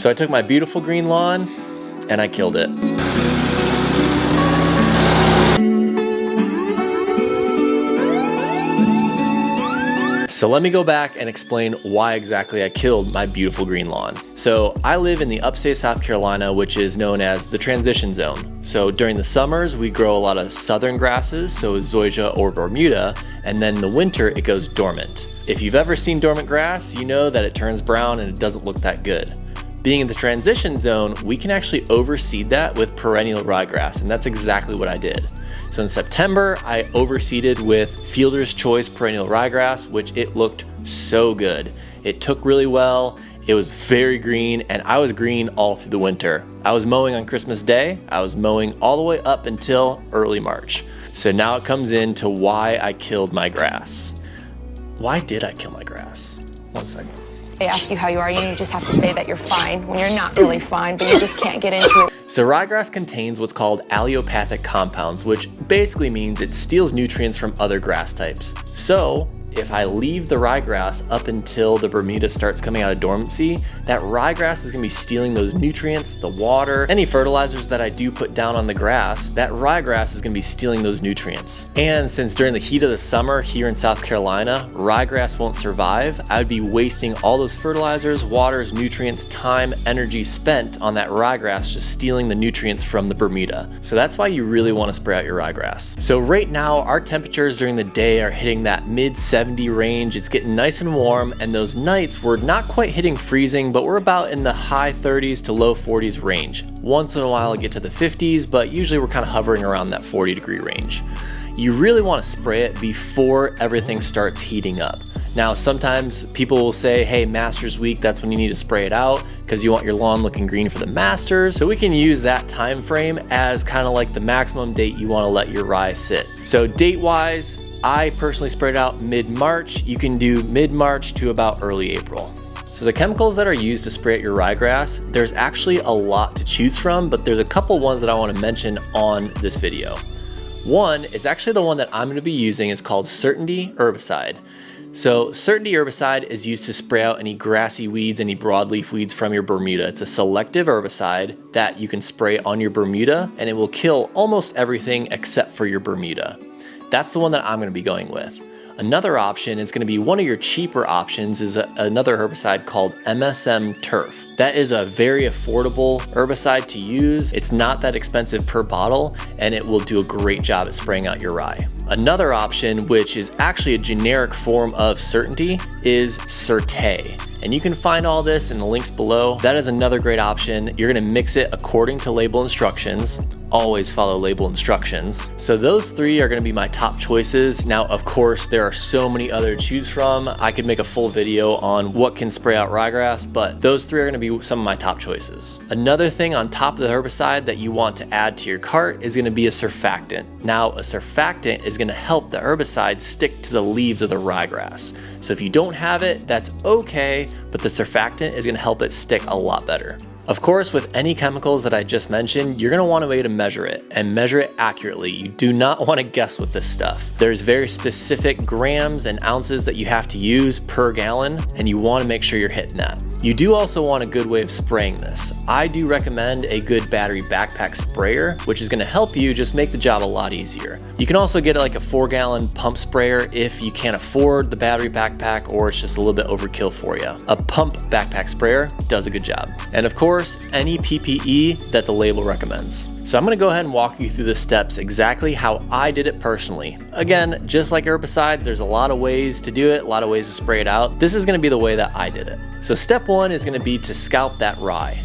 So I took my beautiful green lawn and I killed it. So let me go back and explain why exactly I killed my beautiful green lawn. So I live in the upstate South Carolina, which is known as the transition zone. So during the summers, we grow a lot of southern grasses, so zoysia or Bermuda, and then in the winter, it goes dormant. If you've ever seen dormant grass, you know that it turns brown and it doesn't look that good. Being in the transition zone, we can actually overseed that with perennial ryegrass, and that's exactly what I did. So in September, I overseeded with Fielder's Choice perennial ryegrass, which it looked so good. It took really well, it was very green, and I was green all through the winter. I was mowing on Christmas Day, I was mowing all the way up until early March. So now it comes into why I killed my grass. Why did I kill my grass? One second. They ask you how you are, you just have to say that you're fine when you're not really fine, but you just can't get into it. So ryegrass contains what's called allelopathic compounds, which basically means it steals nutrients from other grass types. So if I leave the ryegrass up until the Bermuda starts coming out of dormancy, that ryegrass is gonna be stealing those nutrients, the water, any fertilizers that I do put down on the grass, that ryegrass is gonna be stealing those nutrients. And since during the heat of the summer here in South Carolina, ryegrass won't survive, I would be wasting all those fertilizers, waters, nutrients, time, energy spent on that ryegrass just stealing the nutrients from the Bermuda. So that's why you really wanna spray out your ryegrass. So right now, our temperatures during the day are hitting that mid-70 range. It's getting nice and warm, and those nights we're not quite hitting freezing, but we're about in the high 30s to low 40s range. Once in a while I get to the 50s, but usually we're kind of hovering around that 40-degree range. You really want to spray it before everything starts heating up. Now sometimes people will say, hey, Masters Week, that's when you need to spray it out because you want your lawn looking green for the Masters. So we can use that time frame as kind of like the maximum date you want to let your rye sit. So date wise, I personally sprayed it out mid-March. You can do mid-March to about early April. So the chemicals that are used to spray out your ryegrass, there's actually a lot to choose from, but there's a couple ones that I want to mention on this video. One is actually the one that I'm going to be using. It's called Certainty herbicide. So Certainty herbicide is used to spray out any grassy weeds, any broadleaf weeds from your Bermuda. It's a selective herbicide that you can spray on your Bermuda, and it will kill almost everything except for your Bermuda. That's the one that I'm going to be going with. Another option is going to be one of your cheaper options is another herbicide called MSM Turf. That is a very affordable herbicide to use. It's not that expensive per bottle, and it will do a great job at spraying out your rye. Another option, which is actually a generic form of Certainty, is Certé. And you can find all this in the links below. That is another great option. You're gonna mix it according to label instructions. Always follow label instructions. So those three are gonna be my top choices. Now, of course, there are so many other to choose from. I could make a full video on what can spray out ryegrass, but those three are gonna be some of my top choices. Another thing on top of the herbicide that you want to add to your cart is gonna be a surfactant. Now, a surfactant is gonna help the herbicide stick to the leaves of the ryegrass. So if you don't have it, that's okay, but the surfactant is gonna help it stick a lot better. Of course, with any chemicals that I just mentioned, you're gonna want a way to measure it and measure it accurately. You do not wanna guess with this stuff. There's very specific grams and ounces that you have to use per gallon, and you wanna make sure you're hitting that. You do also want a good way of spraying this. I do recommend a good battery backpack sprayer, which is gonna help you just make the job a lot easier. You can also get like a 4-gallon pump sprayer if you can't afford the battery backpack or it's just a little bit overkill for you. A pump backpack sprayer does a good job. And of course, any PPE that the label recommends. So I'm gonna go ahead and walk you through the steps exactly how I did it personally. Again, just like herbicides, there's a lot of ways to do it, a lot of ways to spray it out. This is gonna be the way that I did it. So step one is gonna be to scalp that rye.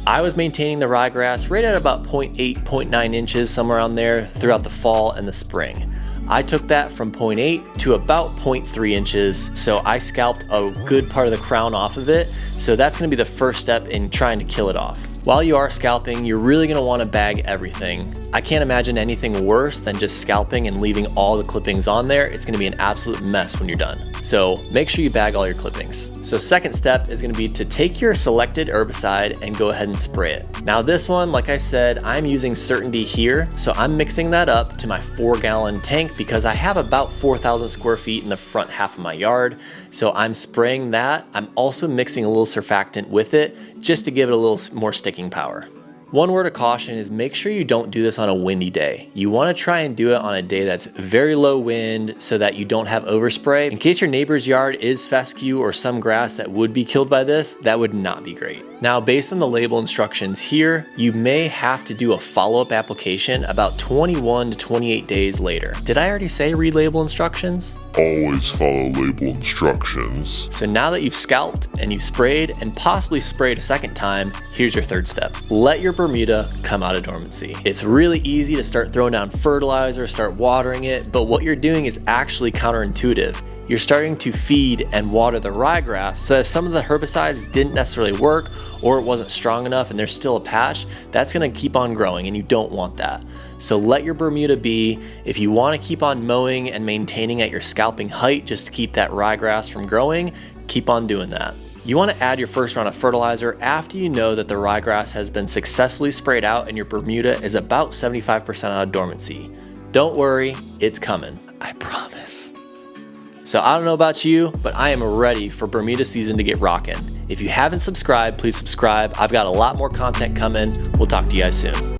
I was maintaining the ryegrass right at about 0.8, 0.9 inches, somewhere around there throughout the fall and the spring. I took that from 0.8 to about 0.3 inches, so I scalped a good part of the crown off of it. So that's gonna be the first step in trying to kill it off. While you are scalping, you're really gonna wanna bag everything. I can't imagine anything worse than just scalping and leaving all the clippings on there. It's gonna be an absolute mess when you're done. So make sure you bag all your clippings. So second step is gonna be to take your selected herbicide and go ahead and spray it. Now this one, like I said, I'm using Certainty here. So I'm mixing that up to my 4-gallon tank because I have about 4,000 square feet in the front half of my yard. So I'm spraying that. I'm also mixing a little surfactant with it just to give it a little more sticking power. One word of caution is make sure you don't do this on a windy day. You want to try and do it on a day that's very low wind so that you don't have overspray. In case your neighbor's yard is fescue or some grass that would be killed by this, that would not be great. Now, based on the label instructions here, you may have to do a follow-up application about 21 to 28 days later. Did I already say read label instructions? Always follow label instructions. So now that you've scalped and you've sprayed and possibly sprayed a second time, here's your third step. Let your Bermuda come out of dormancy. It's really easy to start throwing down fertilizer, start watering it, but what you're doing is actually counterintuitive. You're starting to feed and water the ryegrass, so if some of the herbicides didn't necessarily work or it wasn't strong enough and there's still a patch, that's gonna keep on growing and you don't want that. So let your Bermuda be. If you wanna keep on mowing and maintaining at your scalping height just to keep that ryegrass from growing, keep on doing that. You wanna add your first round of fertilizer after you know that the ryegrass has been successfully sprayed out and your Bermuda is about 75% out of dormancy. Don't worry, it's coming, I promise. So I don't know about you, but I am ready for Bermuda season to get rocking. If you haven't subscribed, please subscribe. I've got a lot more content coming. We'll talk to you guys soon.